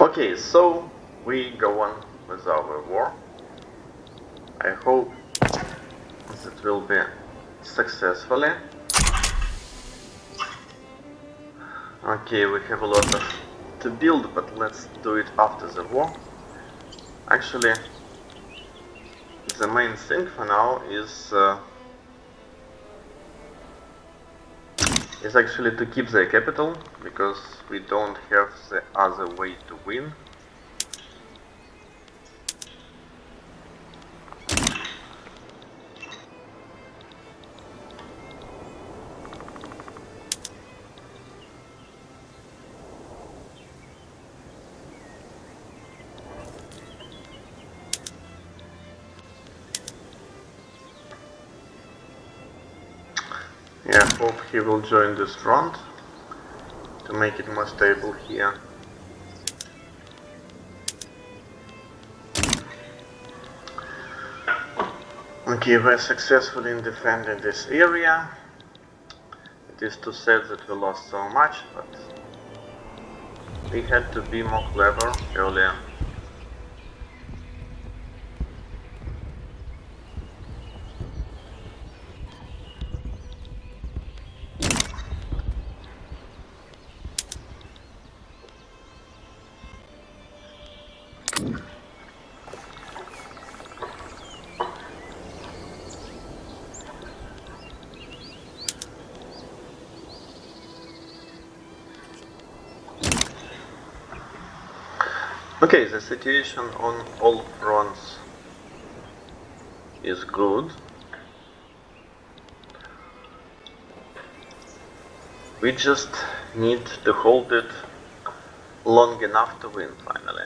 Okay, so we go on with our war. I hope it will be successfully. Okay, we have a lot to build, but let's do it after the war. Actually, the main thing for now is actually to keep the capital, because we don't have the other way to win. Yeah, I hope he will join this front to make it more stable here. Okay, we're successful in defending this area. It is too sad that we lost so much, but we had to be more clever earlier. Okay, the situation on all fronts is good. We just need to hold it long enough to win finally.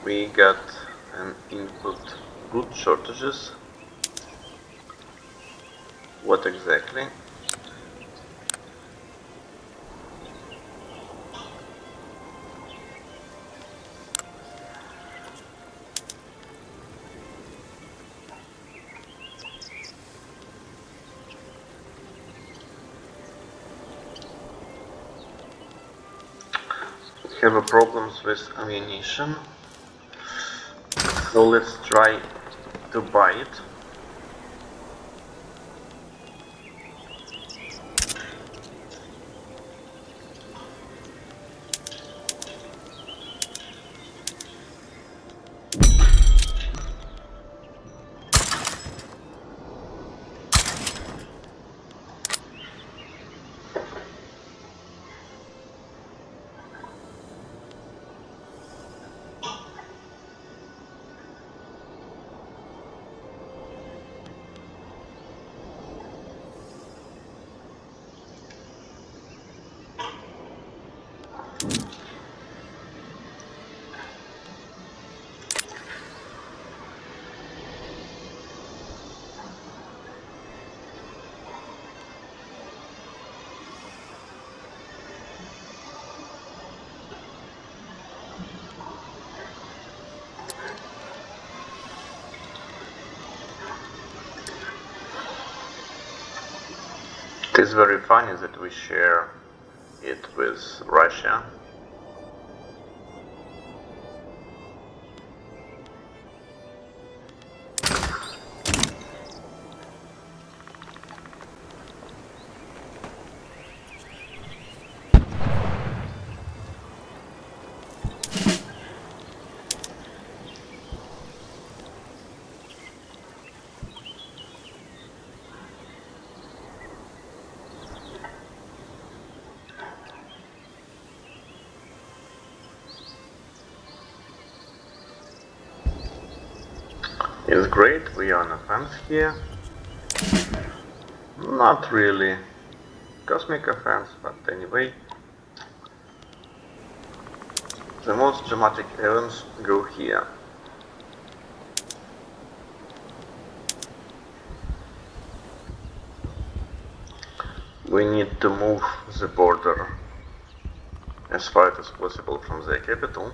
We got an input good shortages. What exactly? We have problems with ammunition, so let's try to buy it. It is very funny that we share it with Russia. It's great, we are on offense here. Not really cosmic offense, but anyway. The most dramatic events go here. We need to move the border as far as possible from the capital.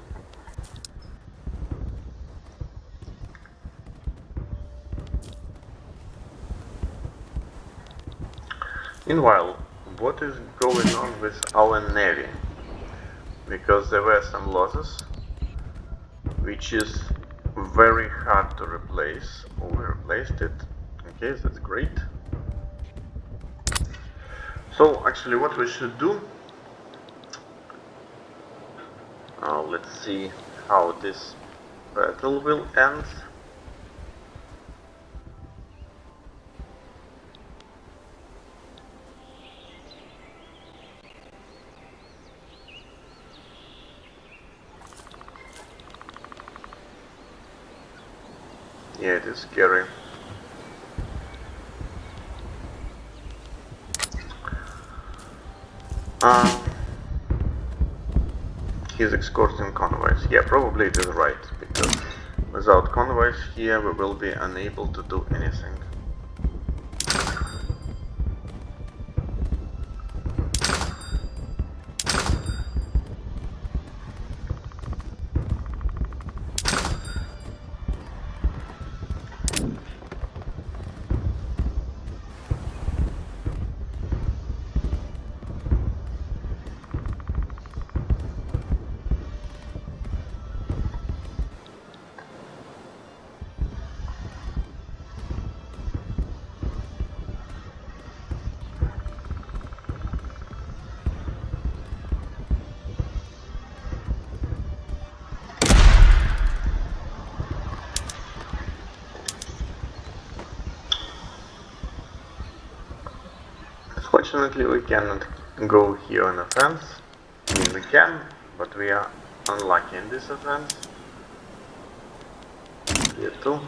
Meanwhile, what is going on with our navy, because there were some losses, which is very hard to replace. Oh, we replaced it. Okay, that's great. So actually what we should do, let's see how this battle will end. Yeah, it is scary. He's escorting convoys. Yeah, probably it is right, because without convoys here we will be unable to do anything. Fortunately, we cannot go here on offense. I mean, we can, but we are unlucky in this offense. Here too.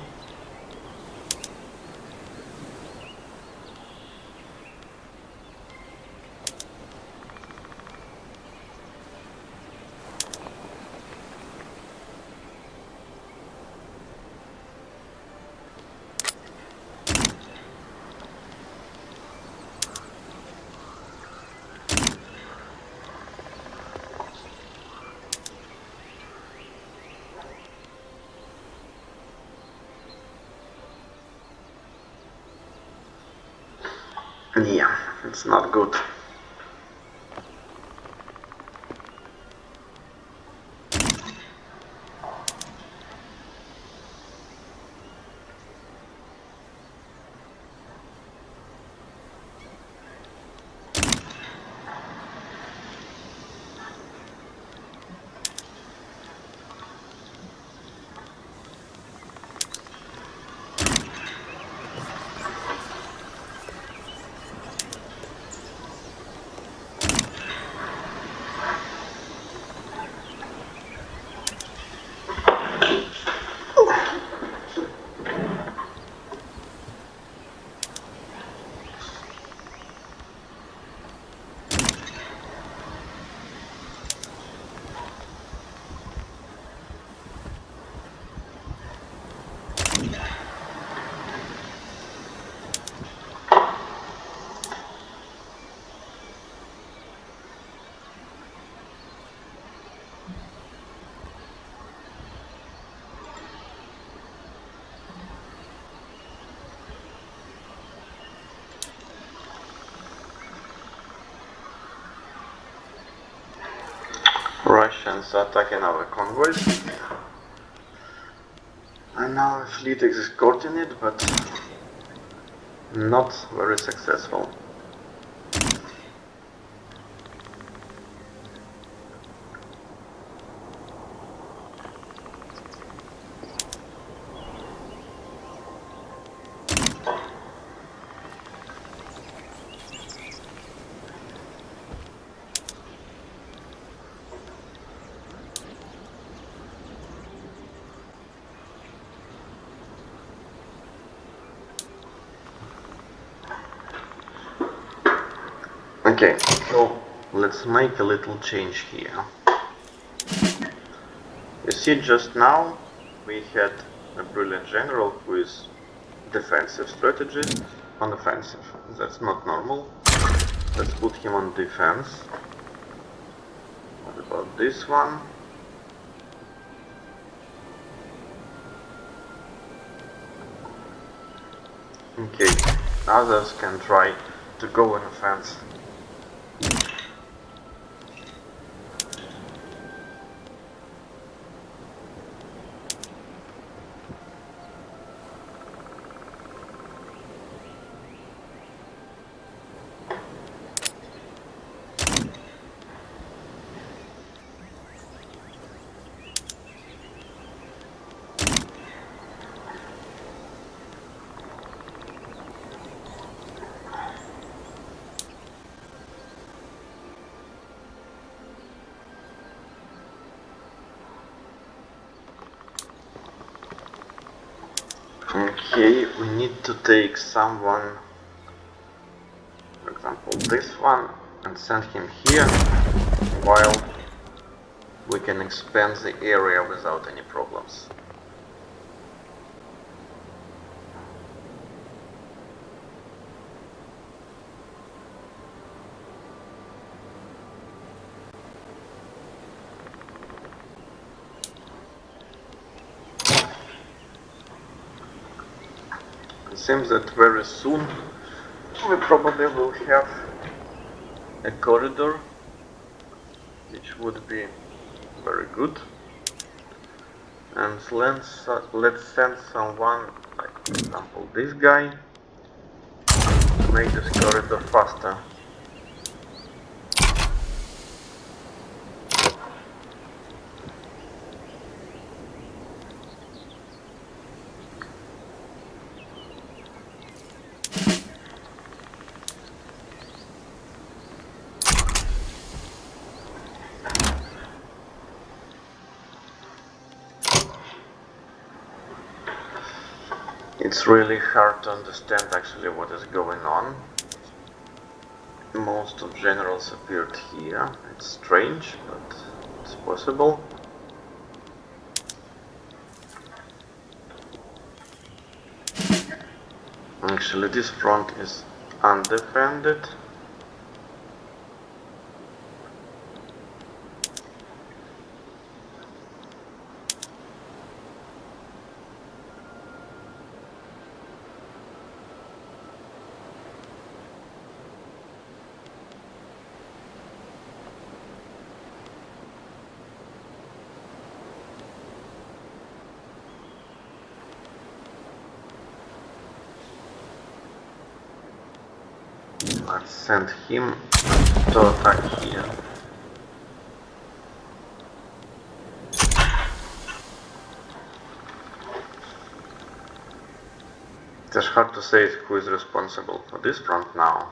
Yeah, it's not good. Russians attacking our convoys. And now our fleet is escorting it, but not very successful. Okay, so let's make a little change here. You see, just now we had a brilliant general who is defensive strategy on offensive. That's not normal. Let's put him on defense. What about this one? Okay, others can try to go on offense. Okay, we need to take someone, for example this one, and send him here, while we can expand the area without any problems. It seems that very soon we probably will have a corridor, which would be very good. And let's send someone, like for example this guy, to make this corridor faster. It's really hard to understand actually what is going on. Most of generals appeared here. It's strange, but it's possible. Actually, this front is undefended. Let's send him to attack here. It's hard to say who is responsible for this front now.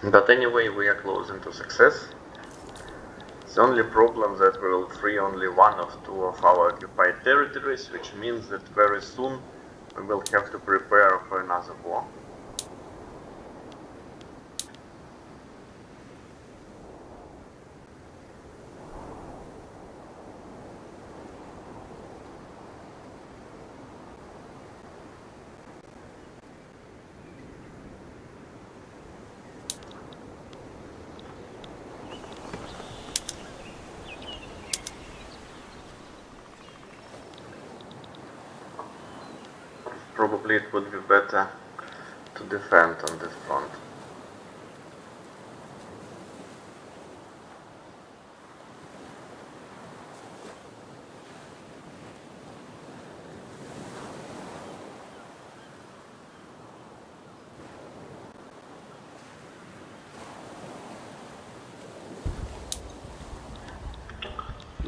But anyway, we are closing to success. The only problem that we will free only one of two of our occupied territories, which means that very soon we will have to prepare for another war. Probably it would be better to defend on this front.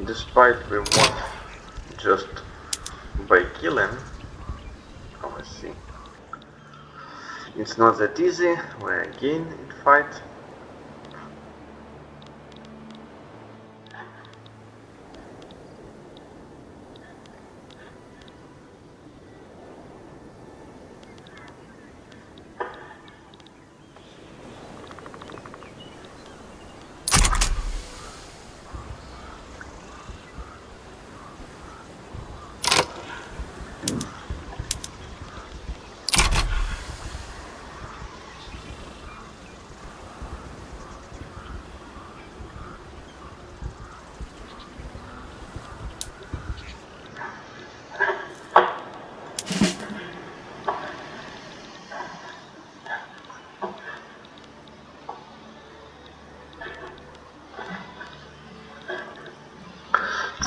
Despite we won just by killing, let's see. It's not that easy, we're again in fight.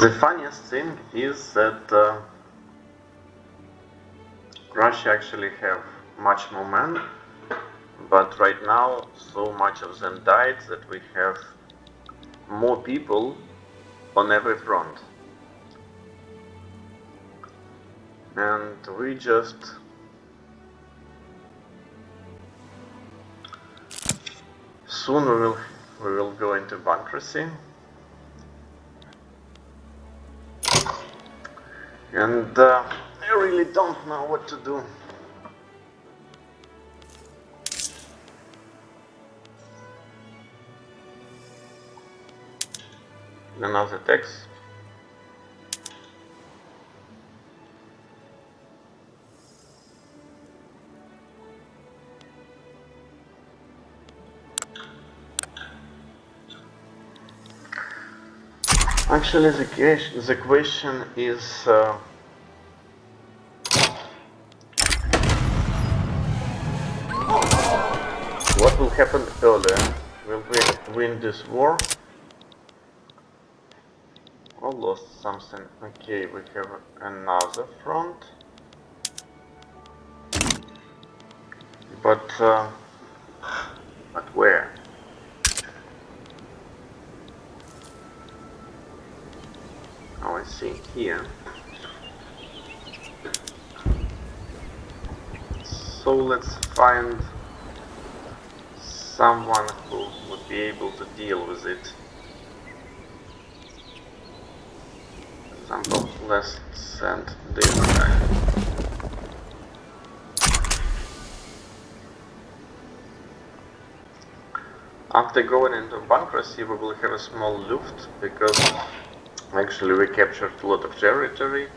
The funniest thing is that Russia actually have much more men, but right now so much of them died that we have more people on every front. and we just soon we will go into bankruptcy, and I really don't know what to do. Another tax. Actually, the question is what will happen earlier? Will we win this war or lost something? Okay, we have another front, but where? Oh, I see, here. So let's find someone who would be able to deal with it. For example, let's send this guy. After going into bankruptcy, we will have a small luft, because actually we captured a lot of territory,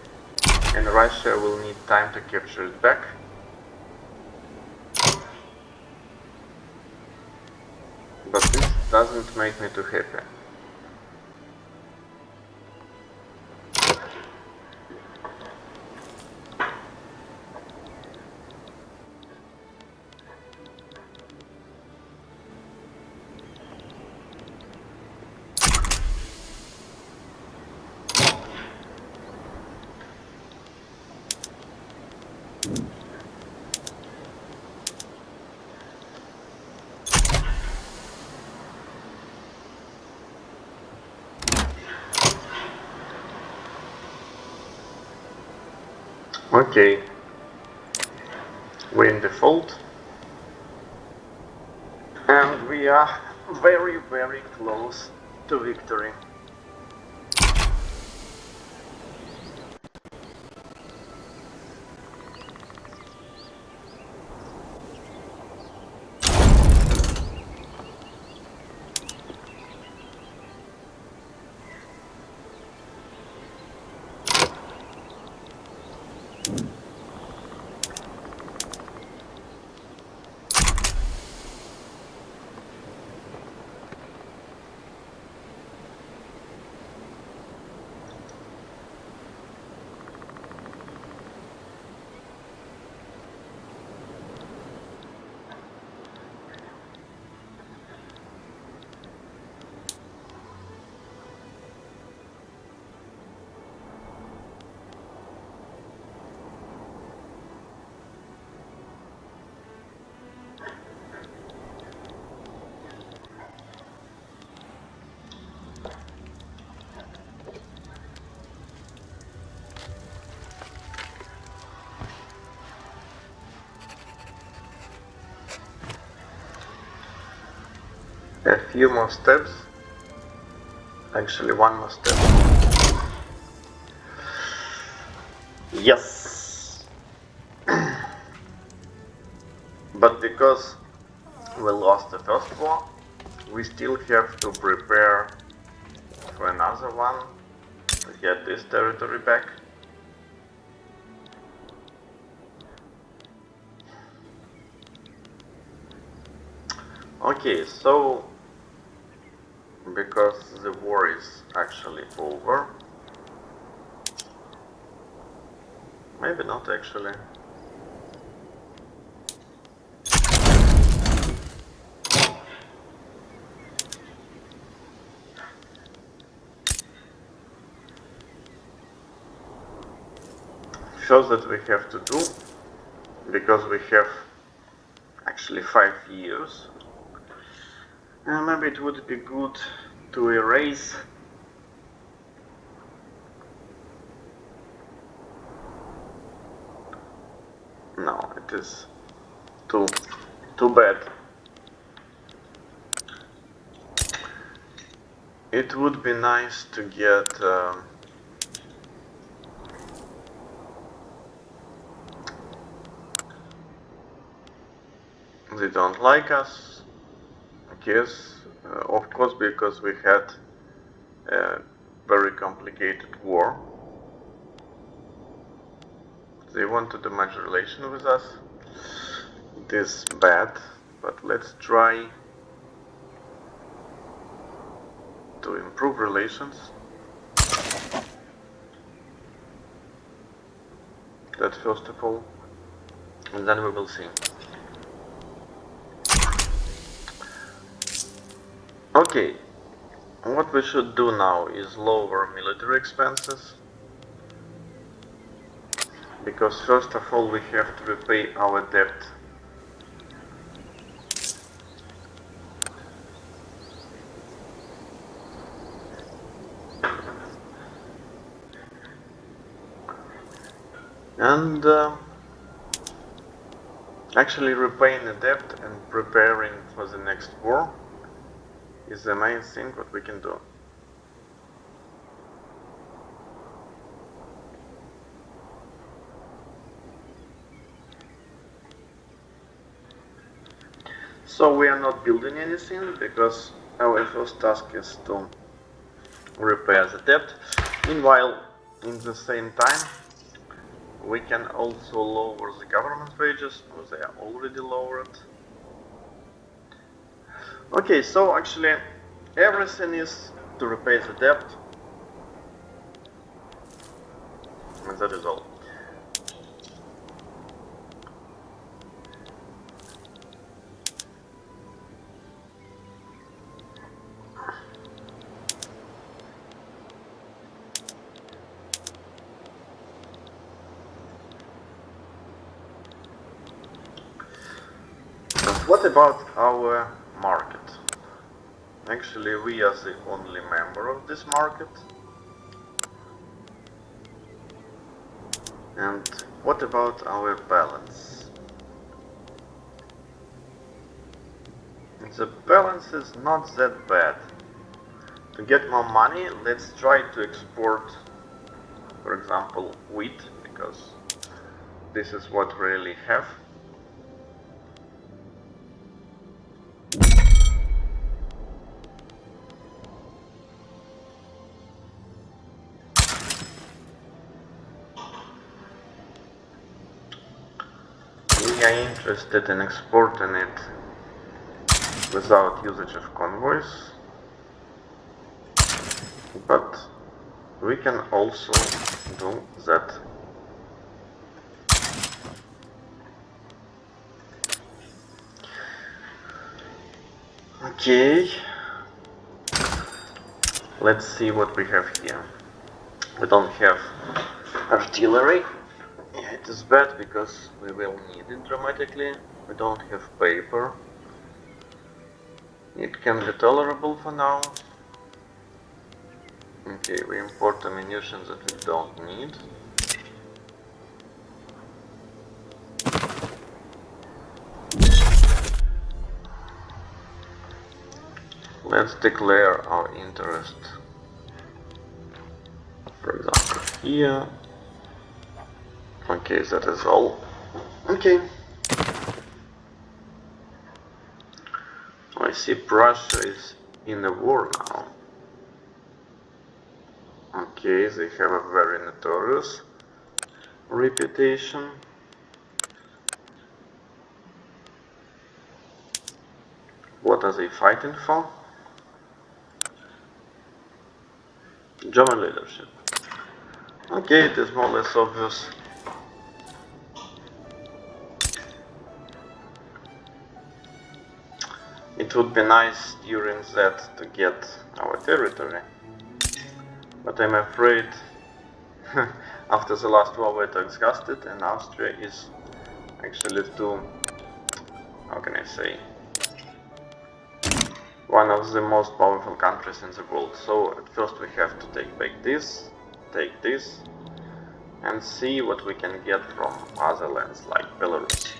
and Russia will need time to capture it back. But this doesn't make me too happy. Okay, we're in default, and we are very, very close to victory. A few more steps, actually one more step. Yes! But because we lost the first war, we still have to prepare for another one to get this territory back. Okay, so because the war is actually over, maybe not actually. Shows that we have to do, because we have actually 5 years. Maybe it would be good to erase No, it is too bad. It would be nice to get they don't like us. Yes, of course, because we had a very complicated war. They want to damage relation with us. It is bad, but let's try to improve relations. That first of all, and then we will see. Okay, what we should do now is lower military expenses, because first of all we have to repay our debt. And actually repaying the debt and preparing for the next war is the main thing what we can do. So we are not building anything because our first task is to repair the debt. Meanwhile, in the same time, we can also lower the government wages, or they are already lowered. Okay, so actually everything is to repay the debt, and that is all. What about our market? Actually, we are the only member of this market. And what about our balance? The balance is not that bad. To get more money, let's try to export, for example, wheat, because this is what we really have. We are interested in exporting it without usage of convoys, but we can also do that. Okay, let's see what we have here. We don't have artillery. Yeah, it is bad because we will need it dramatically. We don't have paper. It can be tolerable for now. Okay, we import ammunition that we don't need. Let's declare our interest, for example, here. Okay, that is all. Okay. I see Prussia is in a war now. Okay, they have a very notorious reputation. What are they fighting for? German leadership. Okay, it is more or less obvious. It would be nice during that to get our territory, but I'm afraid after the last war we discussed it, and Austria is actually how can I say, one of the most powerful countries in the world. So at first we have to take back this, take this, and see what we can get from other lands like Belarus.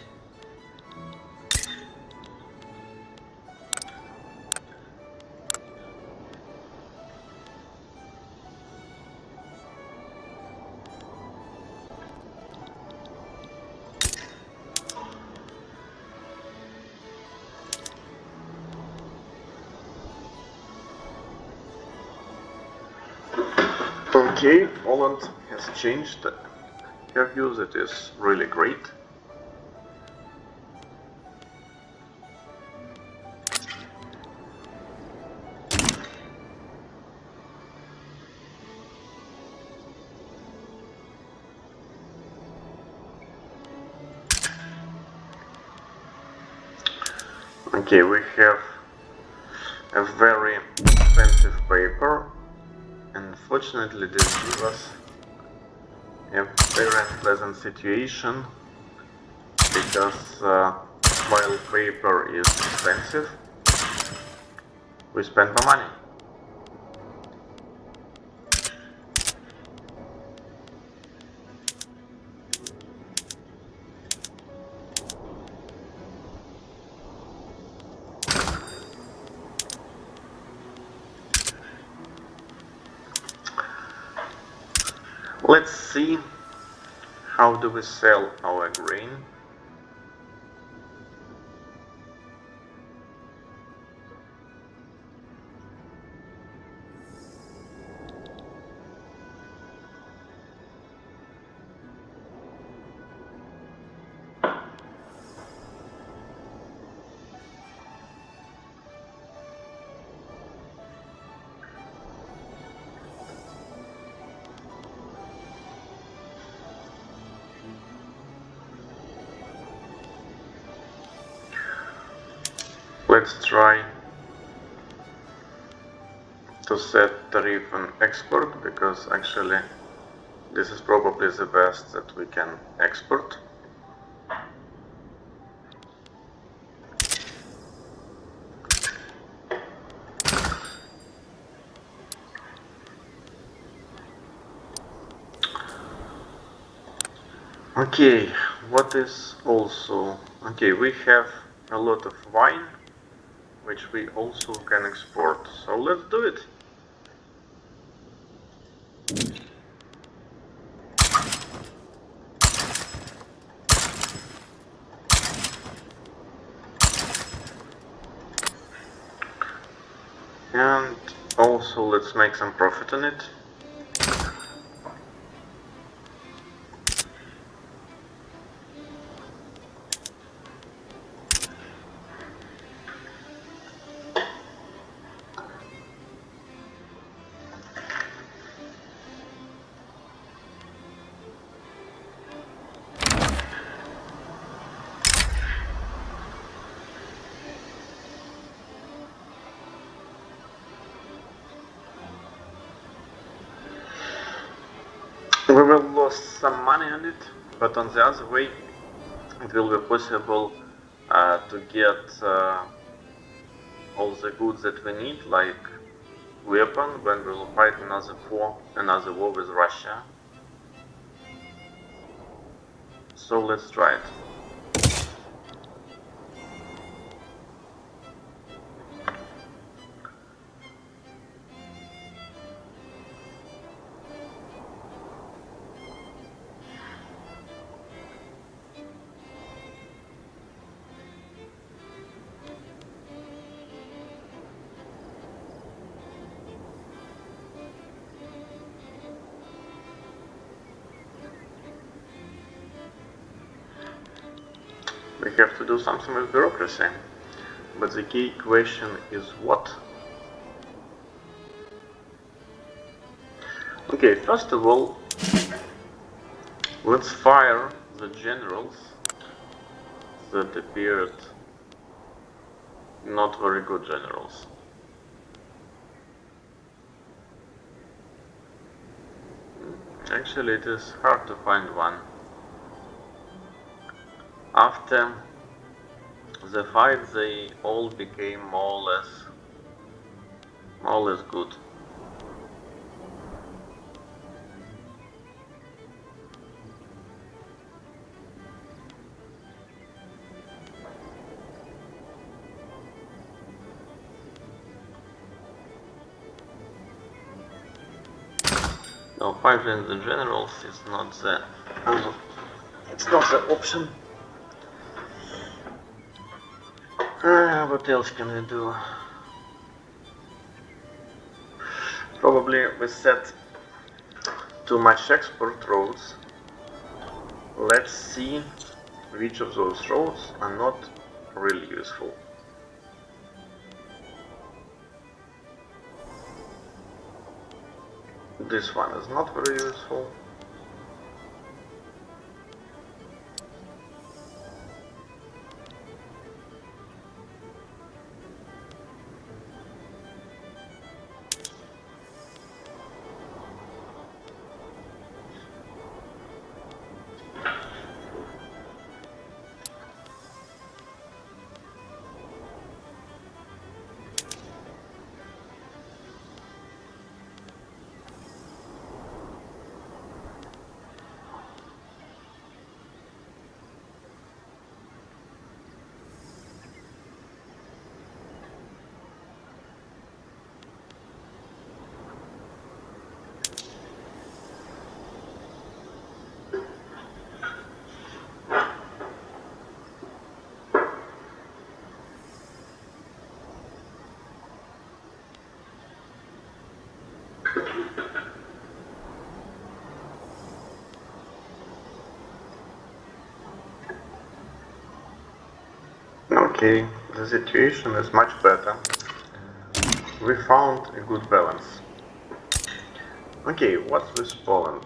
Okay, Poland has changed her views, it is really great. Okay, we have a very expensive paper. Unfortunately, this gives us a very unpleasant situation because while paper is expensive, we spend more money. Let's see how do we sell our grain. Let's try to set tariff on export, because actually this is probably the best that we can export. Okay, what is also... Okay, we have a lot of wine, which we also can export, so let's do it. And also let's make some profit on it. We will lose some money on it, but on the other way, it will be possible to get all the goods that we need, like weapon, when we will fight another war with Russia. So let's try it. We have to do something with bureaucracy. But the key question is what? Okay, first of all, let's fire the generals that appeared not very good generals. Actually, it is hard to find one. After the fight, they all became more or less good. So fighting the generals is not the it's not the option. What else can we do? Probably we set too much export roads. Let's see which of those roads are not really useful. This one is not very useful. Okay, the situation is much better. We found a good balance. Okay, what's with Poland?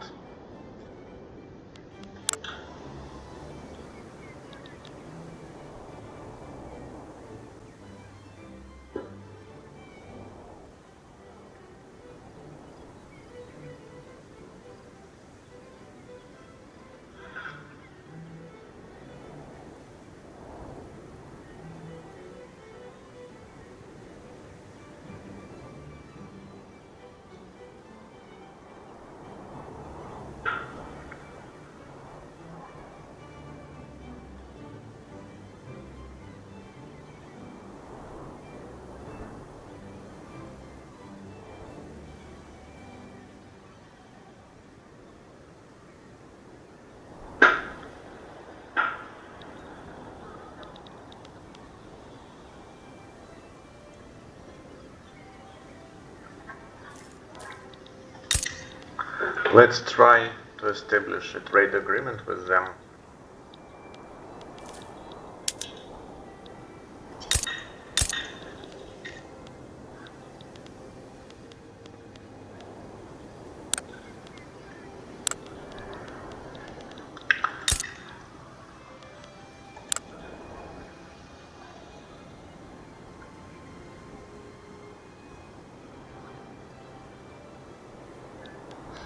Let's try to establish a trade agreement with them.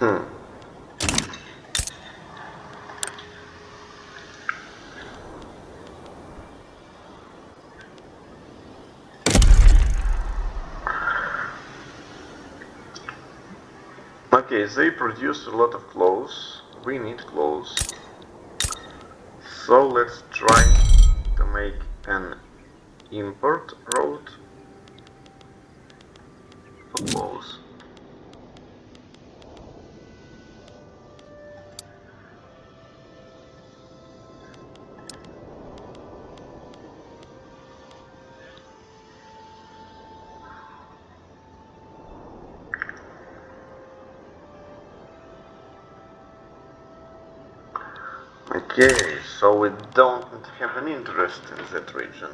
Hmm. Okay, they produce a lot of clothes. We need clothes. So let's try to make an import road for clothes. Okay, so we don't have an interest in that region.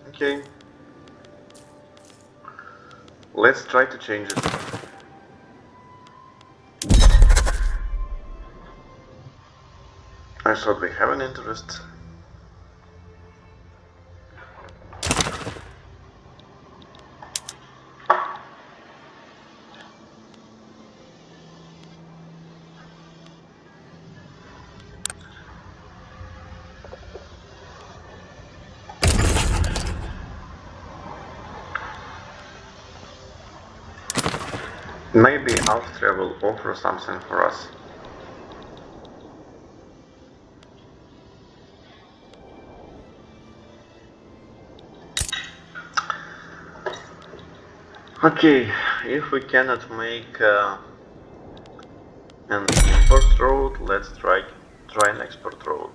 Okay. Let's try to change it. I thought we have an interest. Maybe Austria will offer something for us. Okay, if we cannot make an import road. Let's try an export road.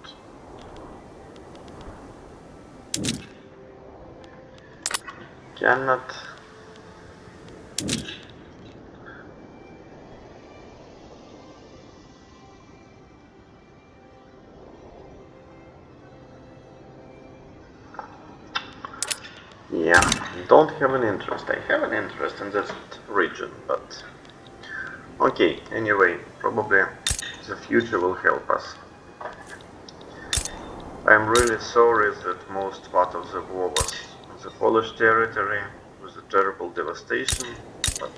Cannot. Yeah, don't have an interest. I have an interest in that region, but okay, anyway, probably the future will help us. I'm really sorry that most part of the war was in the Polish territory with a terrible devastation, but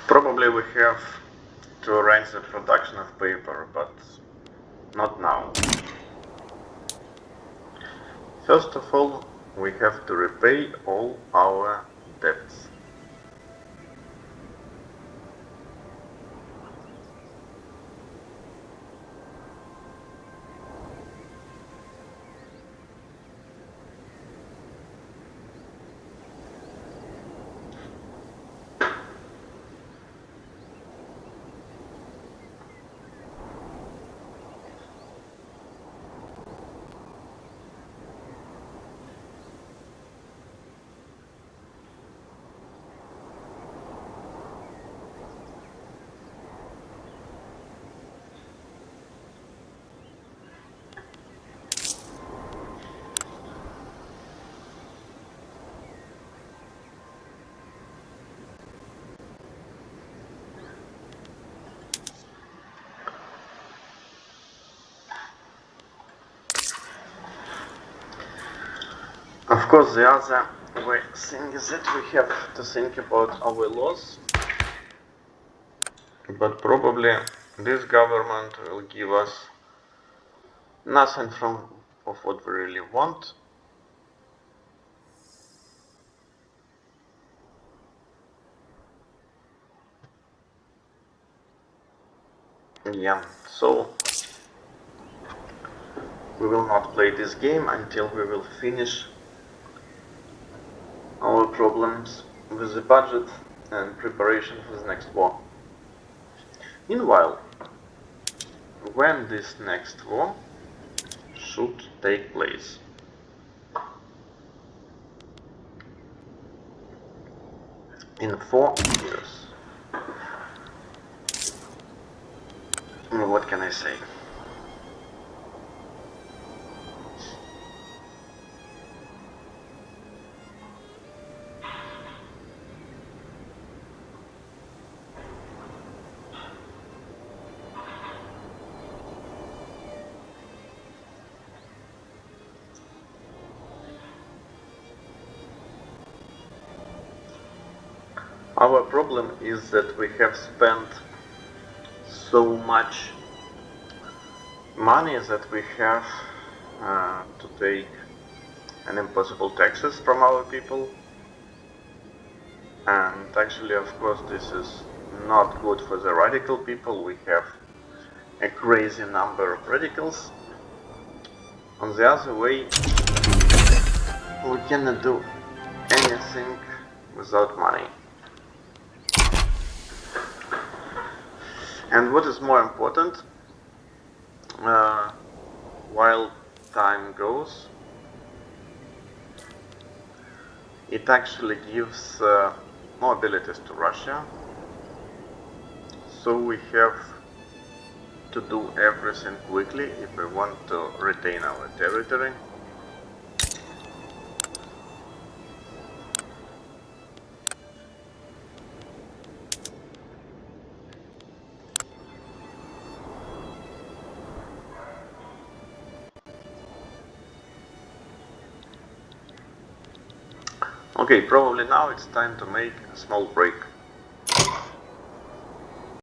probably we have to arrange the production of paper, but not now. First of all, we have to repay all our debts. Of course, the other thing is that we have to think about our laws, but probably this government will give us nothing of what we really want. Yeah, so we will not play this game until we will finish our problems with the budget and preparation for the next war. Meanwhile, when this next war should take place? In 4 years. What can I say? Our problem is that we have spent so much money that we have to take an impossible taxes from our people, and actually, of course, this is not good for the radical people. We have a crazy number of radicals. On the other way, we cannot do anything without money. And what is more important, while time goes, it actually gives more abilities to Russia. So we have to do everything quickly if we want to retain our territory. Okay, probably now it's time to make a small break.